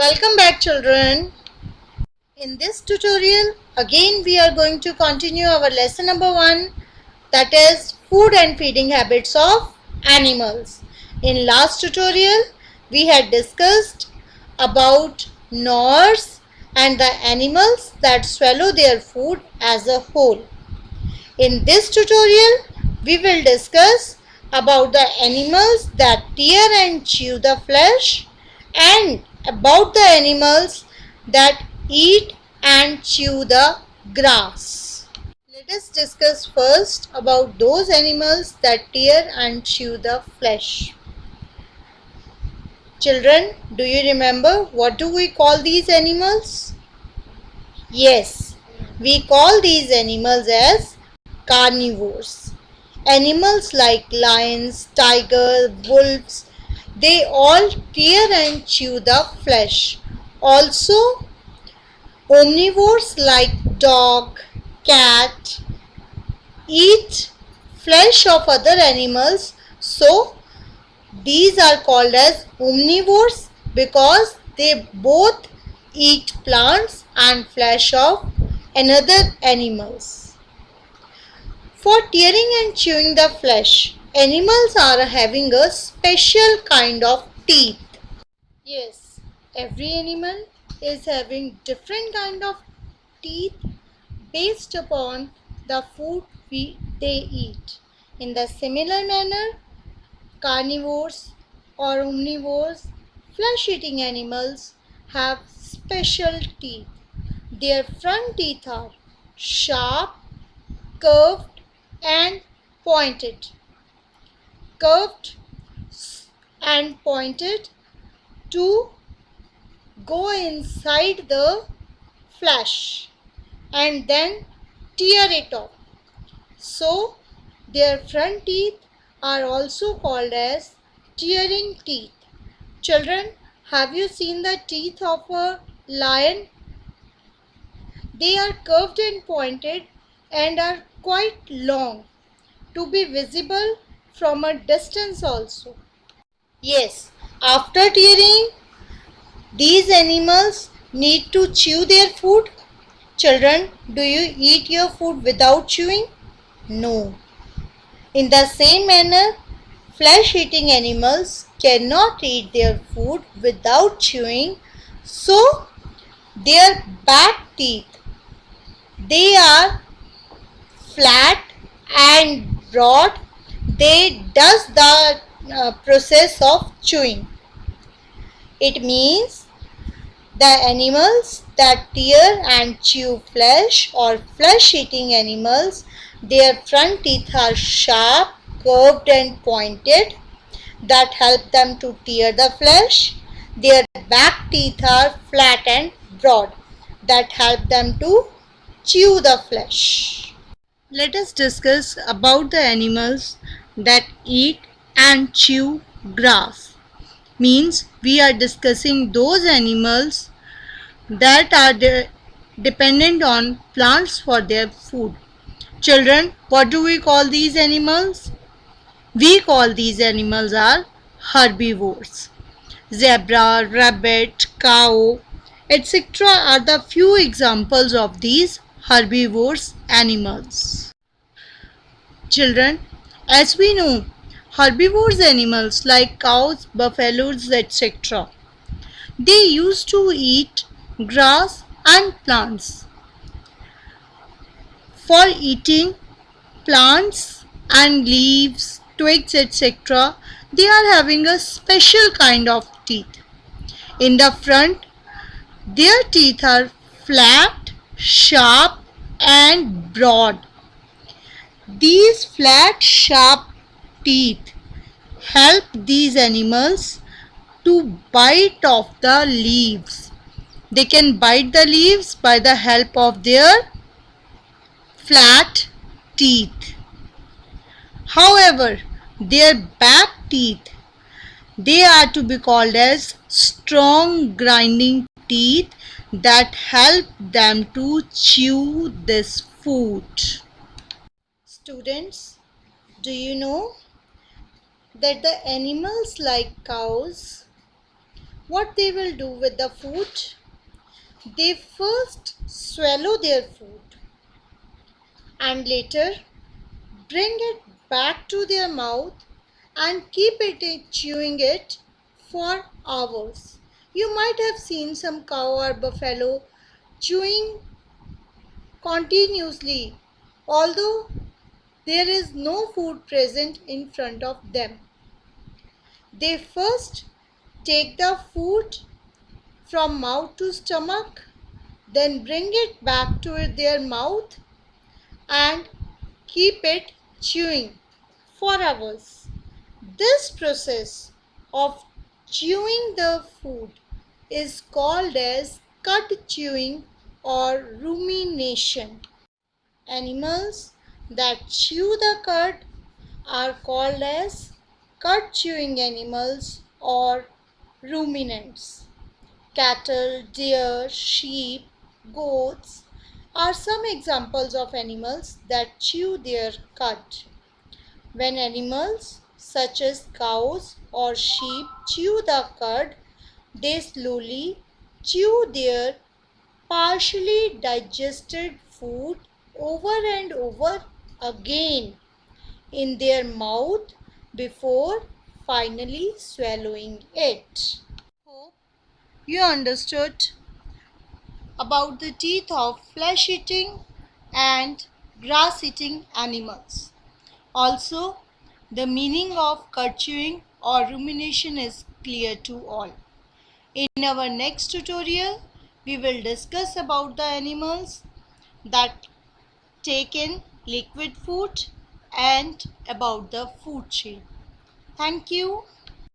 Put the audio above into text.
Welcome back, children. In this tutorial, again we are going to continue our lesson number 1, that is food and feeding habits of animals. In last tutorial, we had discussed about gnawers and the animals that swallow their food as a whole. In this tutorial, we will discuss about the animals that tear and chew the flesh and about the animals that eat and chew the grass. Let us discuss first about those animals that tear and chew the flesh. Children, do you remember what do we call these animals? Yes, we call these animals as carnivores. Animals like lions, tigers, wolves, they all tear and chew the flesh. Also, omnivores like dog, cat, eat flesh of other animals. So, these are called as omnivores because they both eat plants and flesh of another animals. For tearing and chewing the flesh, animals are having a special kind of teeth. Yes, every animal is having different kind of teeth based upon the food they eat. In the similar manner, carnivores or omnivores, flesh-eating animals have special teeth. Their front teeth are sharp, curved and pointed. Curved and pointed to go inside the flesh and then tear it off. So, their front teeth are also called as tearing teeth. Children, have you seen the teeth of a lion? They are curved and pointed and are quite long to be visible from a distance also. Yes, after tearing, these animals need to chew their food. Children, do you eat your food without chewing? No. In the same manner, flesh-eating animals cannot eat their food without chewing, so their back teeth, they are flat and broad. They does the process of chewing. It means the animals that tear and chew flesh or flesh-eating animals, their front teeth are sharp, curved and pointed that help them to tear the flesh. Their back teeth are flat and broad that help them to chew the flesh. Let us discuss about the animals that eat and chew grass. Means we are discussing those animals that are dependent on plants for their food. Children, what do we call these animals? We call these animals are herbivores. Zebra, rabbit, cow, etc. are the few examples of these herbivorous animals. Children, as we know, herbivorous animals like cows, buffaloes, etc. they used to eat grass and plants. For eating plants and leaves, twigs, etc., they are having a special kind of teeth. In the front, their teeth are flat, sharp, and broad. These flat, sharp teeth help these animals to bite off the leaves. They can bite the leaves by the help of their flat teeth. However, their back teeth, they are to be called as strong grinding teeth that help them to chew this food. Students, do you know that the animals like cows, what they will do with the food? They first swallow their food and later bring it back to their mouth and keep it chewing it for hours. You might have seen some cow or buffalo chewing continuously, although there is no food present in front of them. They first take the food from mouth to stomach, then bring it back to their mouth and keep it chewing for hours. This process of chewing the food is called as cud chewing or rumination. Animals that chew the cud are called as cud chewing animals or ruminants. Cattle, deer, sheep, goats are some examples of animals that chew their cud. When animals such as cows or sheep chew the cud, they slowly chew their partially digested food over and over again in their mouth before finally swallowing it. Hope you understood about the teeth of flesh-eating and grass-eating animals. Also, the meaning of cud chewing or rumination is clear to all. In our next tutorial, we will discuss about the animals that take in liquid food and about the food chain. Thank you.